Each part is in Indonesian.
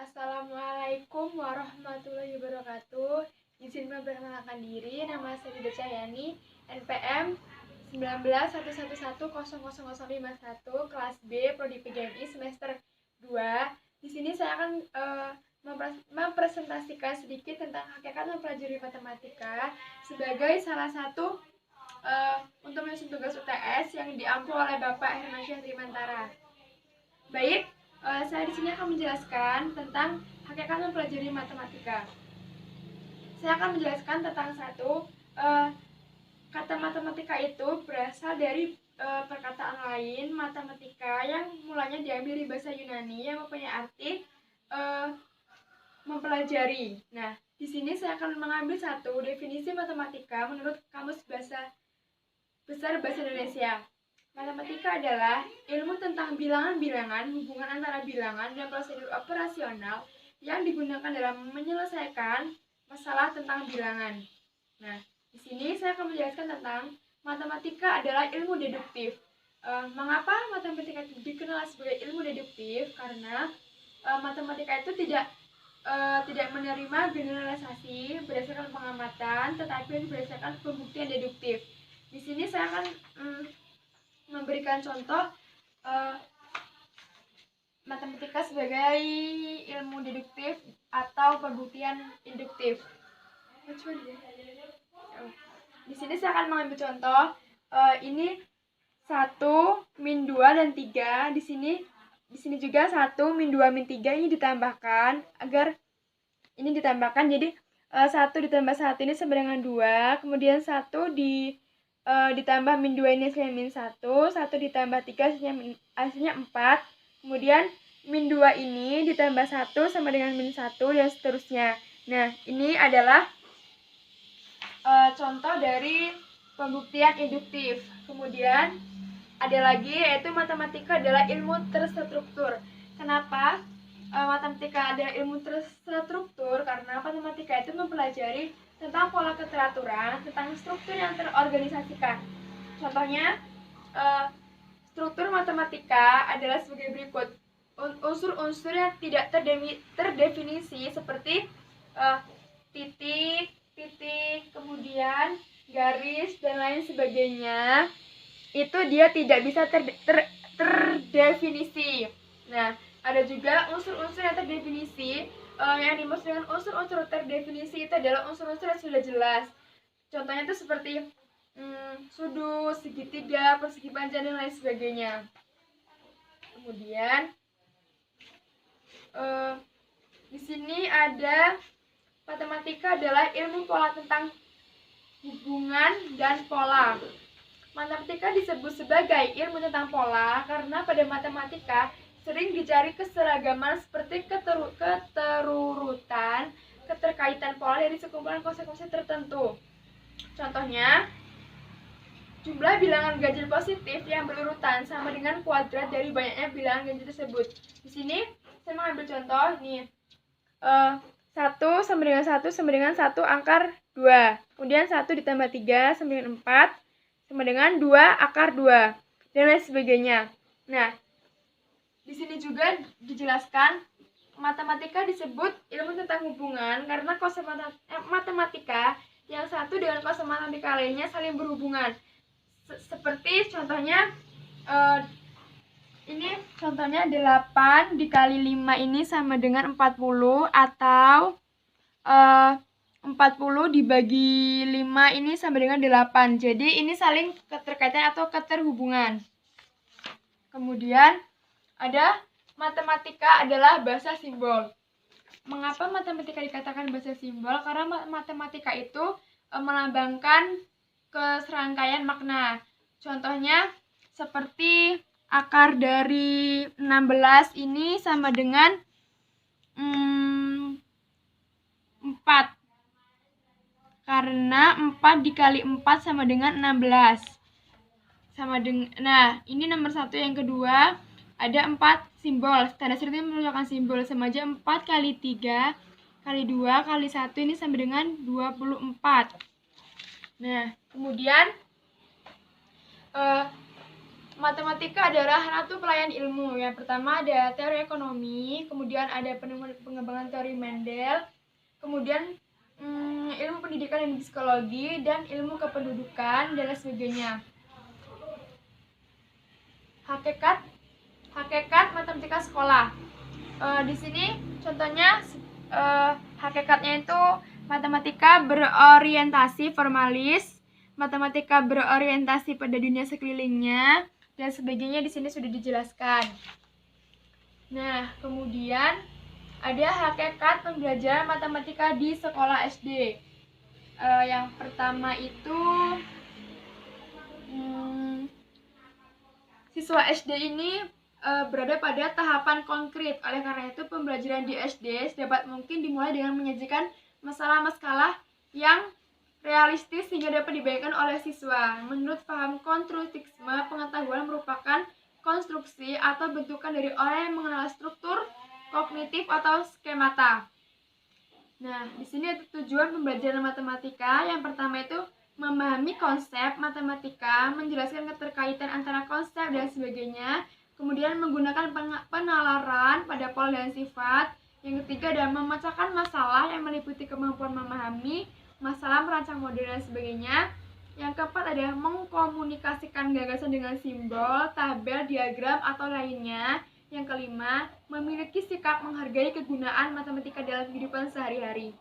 Assalamualaikum warahmatullahi wabarakatuh. Izin memperkenalkan diri, nama saya Dida Cahyani, NPM 1911110051, kelas B, Prodi PGMI semester 2. Di sini saya akan mempresentasikan sedikit tentang hakikat mempelajari matematika sebagai salah satu untuk menyusun tugas UTS yang diampu oleh Bapak Hermansyah Trimantara. Baik, saya di sini akan menjelaskan tentang hakikat mempelajari matematika. Saya akan menjelaskan tentang kata matematika itu berasal dari perkataan lain matematika yang mulanya diambil dari bahasa Yunani yang mempunyai arti mempelajari. Nah, di sini saya akan mengambil satu definisi matematika menurut Kamus Besar Bahasa Indonesia. Matematika adalah ilmu tentang bilangan-bilangan, hubungan antara bilangan dan prosedur operasional yang digunakan dalam menyelesaikan masalah tentang bilangan. Nah, di sini saya akan menjelaskan tentang matematika adalah ilmu deduktif. Mengapa matematika dikenal sebagai ilmu deduktif? Karena matematika itu tidak menerima generalisasi berdasarkan pengamatan, tetapi berdasarkan pembuktian deduktif. Di sini saya akan memberikan contoh matematika sebagai ilmu deduktif atau pembuktian induktif. Di sini saya akan mengambil contoh ini 1, min 2 dan 3. Di sini juga 1, min 2, min 3 ini ditambahkan agar ini ditambahkan. Jadi 1 ditambah 1 ini sama dengan 2. Kemudian 1 ditambah min 2 ini hasilnya min 1 ditambah 3 hasilnya 4. Kemudian min 2 ini ditambah 1 sama dengan min 1 dan seterusnya. Nah, ini adalah contoh dari pembuktian induktif. Kemudian ada lagi, yaitu matematika adalah ilmu terstruktur. Kenapa matematika adalah ilmu terstruktur? Karena matematika itu mempelajari tentang pola keteraturan, tentang struktur yang terorganisasikan. Contohnya, struktur matematika adalah sebagai berikut. Unsur-unsur yang tidak terdefinisi seperti titik, kemudian garis, dan lain sebagainya, itu dia tidak bisa terdefinisi. Nah, ada juga unsur-unsur yang terdefinisi. Yang dimaksud dengan unsur-unsur terdefinisi itu adalah unsur-unsur yang sudah jelas. Contohnya itu seperti sudut, segitiga, persegi panjang, dan lain sebagainya. Kemudian di sini ada matematika adalah ilmu pola tentang hubungan dan pola. Matematika disebut sebagai ilmu tentang pola karena pada matematika sering dicari keseragaman seperti keterurutan, keterkaitan pola dari sekumpulan konsekuensi tertentu. Contohnya, jumlah bilangan ganjil positif yang berurutan sama dengan kuadrat dari banyaknya bilangan ganjil tersebut. Di sini saya mengambil contoh nih. 1 sama dengan 1 sama dengan 1 akar 2. Kemudian 1 ditambah 3 sama dengan 4 sama dengan 2 akar 2 dan lain sebagainya. Nah, di sini juga dijelaskan matematika disebut ilmu tentang hubungan karena konsep matematika yang satu dengan konsep matematika lainnya saling berhubungan. Seperti contohnya ini contohnya 8 dikali 5 ini sama dengan 40, atau 40 dibagi 5 ini sama dengan 8. Jadi ini saling keterkaitan atau keterhubungan. Kemudian ada matematika adalah bahasa simbol. Mengapa matematika dikatakan bahasa simbol? Karena matematika itu melambangkan keserangkaian makna. Contohnya seperti akar dari 16 ini sama dengan 4. Karena 4 dikali 4 sama dengan 16. Nah, ini nomor 1. Yang kedua, ada 4 simbol. Tanda seru ini menunjukkan simbol sama aja. 4 kali 3 kali 2 kali 1 ini sama dengan 24. Nah, kemudian Matematika adalah ratu pelayan ilmu. Yang pertama ada teori ekonomi, kemudian ada pengembangan teori Mendel, kemudian ilmu pendidikan dan psikologi, dan ilmu kependudukan, dan lain sebagainya. Hakikat matematika sekolah. Di sini contohnya hakikatnya itu matematika berorientasi formalis, matematika berorientasi pada dunia sekelilingnya, dan sebagainya. Di sini sudah dijelaskan. Nah, kemudian ada hakikat pembelajaran matematika di sekolah SD. Yang pertama itu siswa SD ini berada pada tahapan konkret. Oleh karena itu, pembelajaran di SD sedapat mungkin dimulai dengan menyajikan masalah-masalah yang realistis sehingga dapat dibayangkan oleh siswa. Menurut paham konstruktivisme, pengetahuan merupakan konstruksi atau bentukan dari orang yang mengenal struktur kognitif atau skemata. Nah, di sini ada tujuan pembelajaran matematika. Yang pertama itu memahami konsep matematika, menjelaskan keterkaitan antara konsep dan sebagainya. Kemudian menggunakan penalaran pada pola dan sifat. Yang ketiga adalah memecahkan masalah yang meliputi kemampuan memahami masalah, merancang model dan sebagainya. Yang keempat adalah mengkomunikasikan gagasan dengan simbol, tabel, diagram, atau lainnya. Yang kelima, memiliki sikap menghargai kegunaan matematika dalam kehidupan sehari-hari.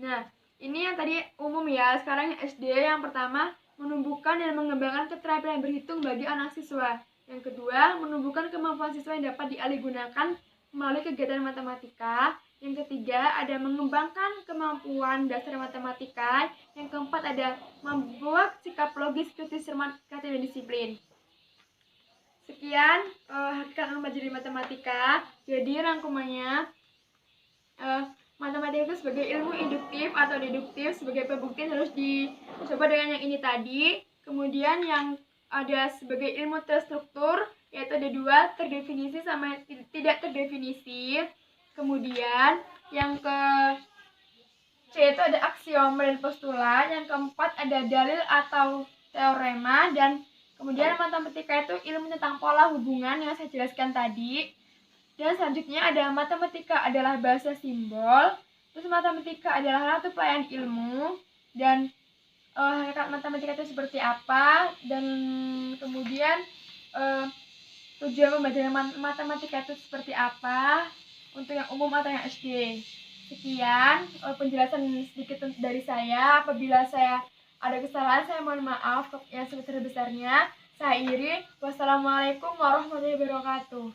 Nah, ini yang tadi umum ya. Sekarang SD yang pertama, menumbuhkan dan mengembangkan keterampilan berhitung bagi anak siswa. Yang kedua, menumbuhkan kemampuan siswa yang dapat dialihgunakan melalui kegiatan matematika. Yang ketiga, ada mengembangkan kemampuan dasar matematika. Yang keempat, ada membuat sikap logis, kritis, cermat, kreatif, dan disiplin. Sekian hakikat mempelajari matematika. Jadi rangkumannya, matematika itu sebagai ilmu induktif atau deduktif. Sebagai pembuktian harus dicoba dengan yang ini tadi. Kemudian yang ada sebagai ilmu terstruktur, yaitu ada dua, terdefinisi sama tidak terdefinisi. Kemudian yang ke C itu ada aksioma dan postulat. Yang keempat ada dalil atau teorema. Dan kemudian matematika itu ilmu tentang pola hubungan yang saya jelaskan tadi. Dan selanjutnya ada matematika adalah bahasa simbol. Terus matematika adalah ratu pelayan ilmu. Dan hakikat matematika itu seperti apa. Dan kemudian tujuan pembelajaran matematika itu seperti apa untuk yang umum atau yang SD. Sekian penjelasan sedikit dari saya. Apabila saya ada kesalahan, saya mohon maaf yang sebesar-besarnya. Saya Iri. Wassalamualaikum warahmatullahi wabarakatuh.